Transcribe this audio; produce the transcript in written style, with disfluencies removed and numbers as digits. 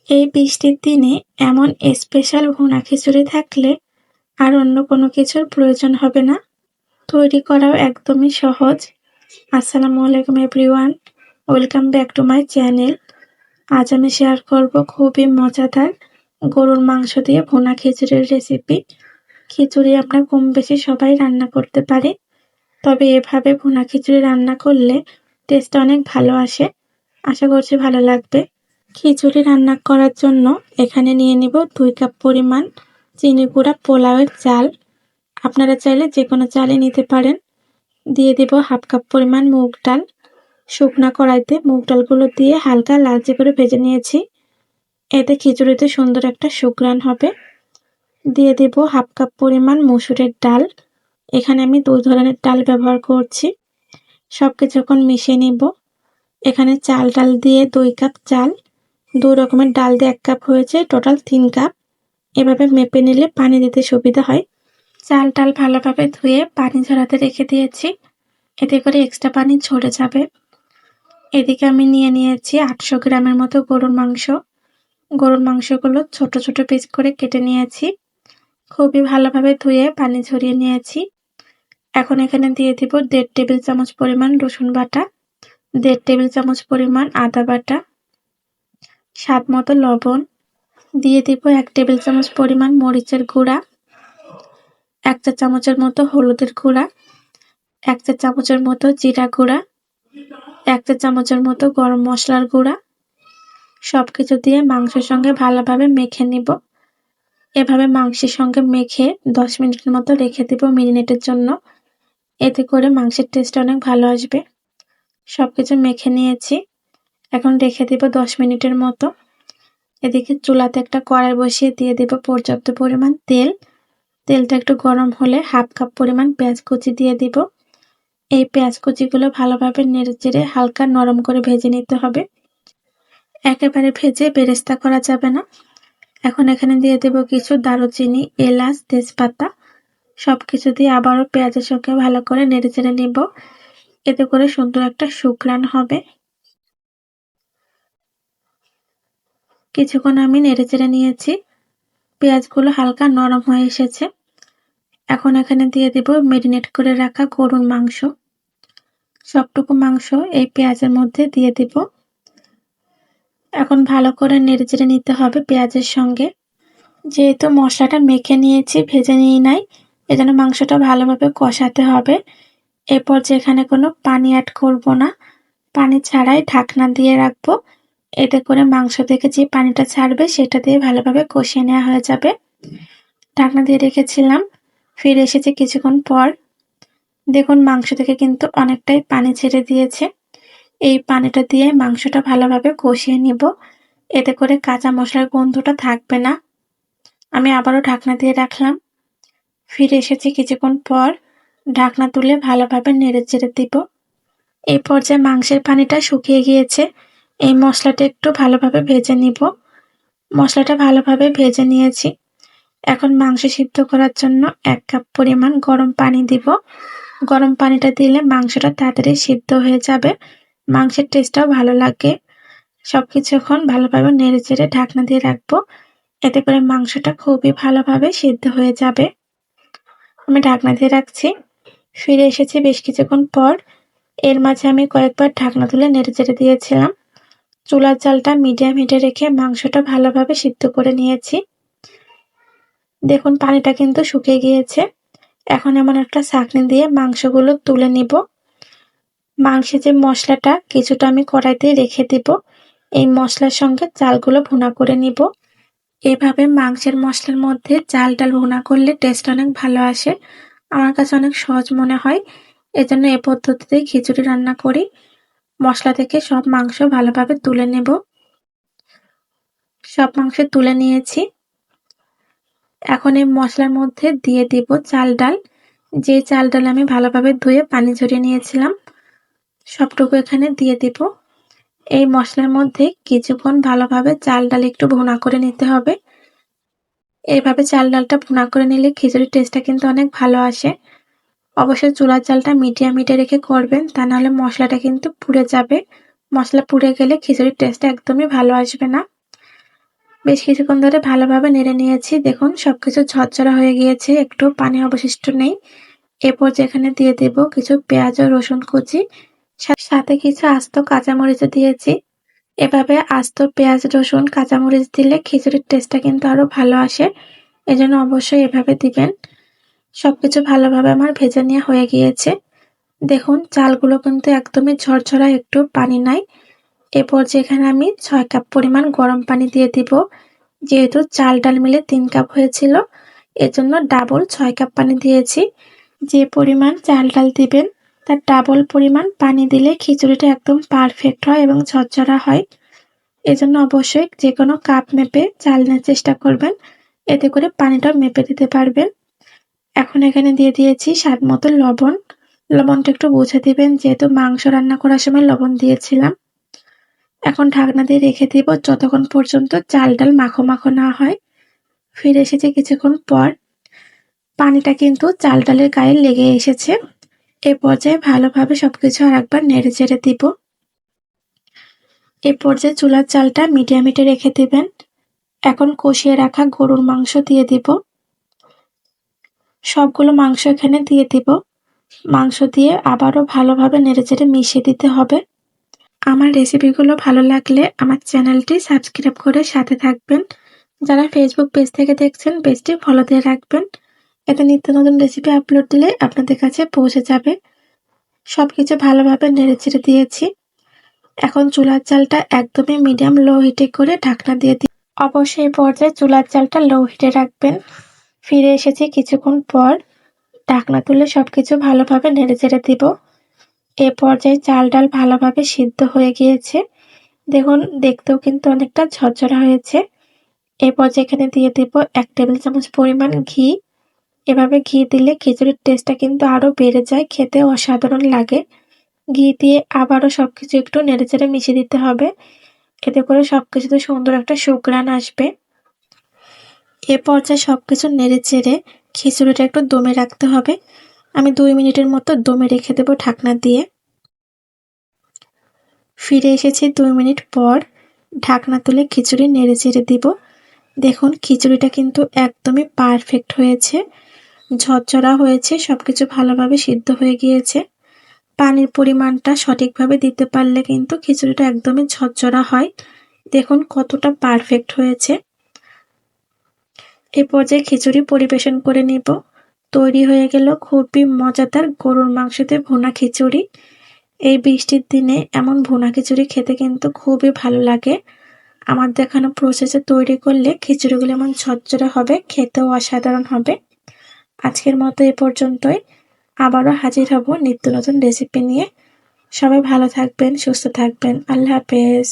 এই বৃষ্টির দিনে এমন স্পেশাল ভুনা খিচুড়ি থাকলে আর অন্য কোনো কিছুর প্রয়োজন হবে না। তৈরি করাও একদমই সহজ। আসসালামু আলাইকুম everyone, welcome back to my channel. আজ আমি শেয়ার করব খুবই মজাদার গরুর মাংস দিয়ে ভুনা খিচুড়ির রেসিপি। খিচুড়ি আমরা কম বেশি সবাই রান্না করতে পারি, তবে এভাবে ভুনা খিচুড়ি রান্না করলে টেস্ট অনেক ভালো আসে। আশা করছি ভালো লাগবে। খিচুড়ি রান্না করার জন্য এখানে নিয়ে নিব 2 কাপ পরিমাণ চিনি গুঁড়া পোলাওয়ের চাল। আপনারা চাইলে যে কোনো চালই নিতে পারেন। দিয়ে দিব 1/2 কাপ পরিমাণ মুগ ডাল। শুকনা কড়াইতে মুগ ডালগুলো দিয়ে হালকা লালচে করে ভেজে নিয়েছি। এতে খিচুড়িতে সুন্দর একটা সুঘ্রাণ হবে। দিয়ে দিব 1/2 কাপ পরিমাণ মসুরের ডাল। এখানে আমি 2 ধরনের ডাল ব্যবহার করছি। সবকিছু এখন মিশিয়ে নিব। এখানে চাল ডাল দিয়ে 2 কাপ চাল, 2 রকমের ডাল দিয়ে 1 কাপ হয়েছে, টোটাল 3 কাপ। এভাবে মেপে নিলে পানি দিতে সুবিধা হয়। চাল ডাল ভালোভাবে ধুয়ে পানি ঝরাতে রেখে দিয়েছি, এতে করে এক্সট্রা পানি ঝরে যাবে। এদিকে আমি নিয়ে নিয়েছি 800 গ্রামের মতো গরুর মাংস। গরুর মাংসগুলো ছোট ছোট পিস করে কেটে নিয়েছি। খুবই ভালোভাবে ধুয়ে পানি ঝরিয়ে নিয়েছি। এখন এখানে দিয়ে দিব 1.5 টেবিল চামচ পরিমাণ রসুন বাটা, 1.5 টেবিল চামচ পরিমাণ আদা বাটা, স্বাদ মতো লবণ। দিয়ে দিব 1 টেবিল চামচ পরিমাণ মরিচের গুঁড়া, 1 চা চামচের মতো হলুদের গুঁড়া, 1 চা চামচের মতো জিরা গুঁড়া, 1 চা চামচের মতো গরম মশলার গুঁড়া। সবকিছু দিয়ে মাংসের সঙ্গে ভালোভাবে মেখে নিব। এভাবে মাংসের সঙ্গে মেখে 10 মিনিটের মতো রেখে দিব মেরিনেটের জন্য। এতে করে মাংসের টেস্ট অনেক ভালো আসবে। সবকিছু মেখে নিয়েছি, এখন রেখে দিব 10 মিনিটের মতো। এদিকে চুলাতে একটা কড়াই বসিয়ে দিয়ে দিব পর্যাপ্ত পরিমাণ তেল। তেলটা একটু গরম হলে 1/2 কাপ পরিমাণ পেঁয়াজ কুচি দিয়ে দিব। এই পেঁয়াজ কুচিগুলো ভালোভাবে নেড়েচেড়ে হালকা নরম করে ভেজে নিতে হবে। একেবারে ভেজে বেরেস্তা করা যাবে না। এখন এখানে দিয়ে দেব কিছু দারুচিনি, এলাচ, তেজপাতা। সবকিছু দিয়ে আবারও পেঁয়াজের সঙ্গে ভালো করে নেড়েচেড়ে নিব। এতে করে সুন্দর একটা সুঘ্রাণ হবে। কিছুক্ষণ আমি নেড়েচেড়ে নিয়েছি, পেঁয়াজগুলো হালকা নরম হয়ে এসেছে। এখন এখানে দিয়ে দেব মেরিনেট করে রাখা গরুর মাংস। সবটুকু মাংস এই পেঁয়াজের মধ্যে দিয়ে দিব। এখন ভালো করে নেড়েচেড়ে নিতে হবে পেঁয়াজের সঙ্গে। যেহেতু মশলাটা মেখে নিয়েছি, ভেজে নিই নাই, এজন্য মাংসটা ভালোভাবে কষাতে হবে। এরপর যেখানে কোনো পানি অ্যাড করব না, পানি ছাড়াই ঢাকনা দিয়ে রাখবো। এতে করে মাংস থেকে যে পানিটা ছাড়বে সেটা দিয়ে ভালোভাবে কষিয়ে নেওয়া হয়ে যাবে। ঢাকনা দিয়ে রেখেছিলাম, ফিরে এসেছে কিছুক্ষণ পর। দেখুন মাংস থেকে কিন্তু অনেকটাই পানি ছেড়ে দিয়েছে। এই পানিটা দিয়ে মাংসটা ভালোভাবে কষিয়ে নিব। এতে করে কাঁচা মশলার গন্ধটা থাকবে না। আমি আবারও ঢাকনা দিয়ে রাখলাম, ফিরে এসেছি কিছুক্ষণ পর। ঢাকনা তুলে ভালোভাবে নেড়েচেড়ে দিব। এই পর্যায়ে মাংসের পানিটা শুকিয়ে গিয়েছে। এই মশলাটা একটু ভালোভাবে ভেজে নিব। মশলাটা ভালোভাবে ভেজে নিয়েছি। এখন মাংস সিদ্ধ করার জন্য 1 কাপ পরিমাণ গরম পানি দিব। গরম পানিটা দিলে মাংসটা তাড়াতাড়ি সিদ্ধ হয়ে যাবে, মাংসের টেস্টটাও ভালো লাগে। সবকিছু এখন ভালোভাবে নেড়েচেড়ে ঢাকনা দিয়ে রাখবো। এতে করে মাংসটা খুবই ভালোভাবে সিদ্ধ হয়ে যাবে। আমি ঢাকনা দিয়ে রাখছি, ফিরে এসেছি বেশ কিছুক্ষণ পর। এর মাঝে আমি কয়েকবার ঢাকনা তুলে নেড়েচেড়ে দিয়েছিলাম। চুলার জালটা মিডিয়াম হিটে রেখে মাংসটা ভালোভাবে সিদ্ধ করে নিয়েছি। দেখুন পানিটা কিন্তু শুকিয়ে গিয়েছে। এখন এমন একটা ছাঁকনি দিয়ে মাংসগুলো তুলে নিব। মাংসের যে মশলাটা কিছুটা আমি কড়াইতে রেখে দিব। এই মশলার সঙ্গে চালগুলো ভুনা করে নিব। এভাবে মাংসের মশলার মধ্যে চাল ডাল ভুনা করলে টেস্ট অনেক ভালো আসে। আমার কাছে অনেক সহজ মনে হয়, এজন্য এই পদ্ধতিতে খিচুড়ি রান্না করি। মশলা থেকে সব মাংস ভালোভাবে তুলে নেব। সব মাংস তুলে নিয়েছি। এখন এই মশলার মধ্যে দিয়ে দিব চাল ডাল। যে চাল ডাল আমি ভালোভাবে ধুয়ে পানি ঝরিয়ে নিয়েছিলাম, সবটুকু এখানে দিয়ে দিব। এই মশলার মধ্যে কিছুক্ষণ ভালোভাবে চাল ডাল একটু ভুনা করে নিতে হবে। এইভাবে চাল ডালটা ভুনা করে নিলে খিচুড়ির টেস্টটা কিন্তু অনেক ভালো আসে। অবশ্যই চুলার জালটা মিডিয়াম হিটে রেখে করবেন, তা নাহলে মশলাটা কিন্তু পুড়ে যাবে। মশলা পুড়ে গেলে খিচুড়ির টেস্টটা একদমই ভালো আসবে না। বেশ কিছুক্ষণ ধরে ভালোভাবে নেড়ে নিয়েছি। দেখুন সবকিছু ঝরঝরা হয়ে গিয়েছে, একটু পানি অবশিষ্ট নেই। এরপর যেখানে দিয়ে দেব কিছু পেঁয়াজ ও রসুন কুচি, সাথে কিছু আস্ত কাঁচামরিচ দিয়েছি। এভাবে আস্ত পেঁয়াজ, রসুন, কাঁচামরিচ দিলে খিচুড়ির টেস্টটা কিন্তু আরো ভালো আসে। এজন্য অবশ্যই এভাবে দিবেন। সবকিছু ভালোভাবে আমার ভেজে নেওয়া হয়ে গিয়েছে। দেখুন চালগুলো কিন্তু একদমই ঝরঝরা, একটু পানি নাই। এ পর্যায়ে এখানে আমি ৬ কাপ পরিমাণ গরম পানি দিয়ে দিব। যেহেতু চাল ডাল মিলে ৩ কাপ হয়েছিল, এজন্য ডাবল ৬ কাপ পানি দিয়েছি। যে পরিমাণ চাল ডাল দিবেন তার ডাবল পরিমাণ পানি দিলে খিচুড়িটা একদম পারফেক্ট হয় এবং ঝরঝরা হয়। এজন্য অবশ্যই যেকোনো কাপ মেপে চাল নেওয়ার চেষ্টা করবেন। এতে করে পানিটাও মেপে দিতে পারবেন। এখন এখানে দিয়ে দিয়েছি স্বাদ মতো লবণ। লবণটা একটু বুঝে দিবেন, যেহেতু মাংস রান্না করার সময় লবণ দিয়েছিলাম। এখন ঢাকনা দিয়ে রেখে দিব যতক্ষণ পর্যন্ত চাল ডাল মাখো মাখো না হয়। ফিরে এসেছি কিছুক্ষণ পর। পানিটা কিন্তু চাল ডালের গায়ে লেগে এসেছে। এ পর্যায়ে ভালোভাবে সবকিছু আরেকবার নেড়ে চেড়ে দিব। এ পর্যায়ে চুলার জালটা মিডিয়াম হিটে রেখে দিবেন। এখন কষিয়ে রাখা গরুর মাংস দিয়ে দিব। সবগুলো মাংস এখানে দিয়ে দিব। মাংস দিয়ে আবারও ভালোভাবে নেড়েচেড়ে মিশিয়ে দিতে হবে। আমার রেসিপিগুলো ভালো লাগলে আমার চ্যানেলটি সাবস্ক্রাইব করে সাথে থাকবেন। যারা ফেসবুক পেজ থেকে দেখছেন পেজটি ফলো দিয়ে রাখবেন। এতে নিত্য নতুন রেসিপি আপলোড দিলে আপনাদের কাছে পৌঁছে যাবে। সবকিছু ভালোভাবে নেড়েচেড়ে দিয়েছি। এখন চুলার জালটা একদমই মিডিয়াম লো হিটে করে ঢাকনা দিয়ে দিই। অবশ্যই এই পর্যায়ে চুলার জালটা লো হিটে রাখবেন। ফিরে এসেছি কিছুক্ষণ পর। ঢাকনা তুলে সবকিছু ভালোভাবে নেড়েচেড়ে দিব। এ পর্যায়ে চাল ডাল ভালোভাবে সিদ্ধ হয়ে গিয়েছে। দেখুন দেখতেও কিন্তু অনেকটা ঝরঝরা হয়েছে। এই পর্যায়ে এখানে দিয়ে দেব ১ টেবিল চামচ পরিমাণ ঘি। এভাবে ঘি দিলে খিচুড়ির টেস্টটা কিন্তু আরো বেড়ে যায়, খেতে অসাধারণ লাগে। ঘি দিয়ে আবারও সবকিছু একটু নেড়েচেড়ে মিশিয়ে দিতে হবে। এতে করে সবকিছুতে সুন্দর একটা সুঘ্রাণ আসবে। এ পর্যায়ে সবকিছু নেড়েচেড়ে খিচুড়িটা একটু দমে রাখতে হবে। আমি ২ মিনিটের মতো দমে রেখে দেব ঢাকনা দিয়ে। ফিরে এসেছি ২ মিনিট পর। ঢাকনা তুলে খিচুড়ি নেড়েচেড়ে দিব। দেখুন খিচুড়িটা কিন্তু একদমই পারফেক্ট হয়েছে। ঝরঝরা হয়েছে, সবকিছু ভালোভাবে সিদ্ধ হয়ে গিয়েছে। পানির পরিমাণটা সঠিকভাবে দিতে পারলে কিন্তু খিচুড়িটা একদমই ঝরঝরা হয়। দেখুন কতটা পারফেক্ট হয়েছে। এ পর্যায়ে খিচুড়ি পরিবেশন করে নিব। তৈরি হয়ে গেল খুবই মজাদার গরুর মাংস দিয়ে ভুনা খিচুড়ি। এই বৃষ্টির দিনে এমন ভুনা খিচুড়ি খেতে কিন্তু খুবই ভালো লাগে। আমার দেখানো প্রসেসে তৈরি করলে খিচুড়িগুলো এমন ঝরঝরে হবে, খেতেও অসাধারণ হবে। আজকের মতো এ পর্যন্তই। আবারও হাজির হব নিত্য নতুন রেসিপি নিয়ে। সবাই ভালো থাকবেন, সুস্থ থাকবেন। আল্লাহ হাফেজ।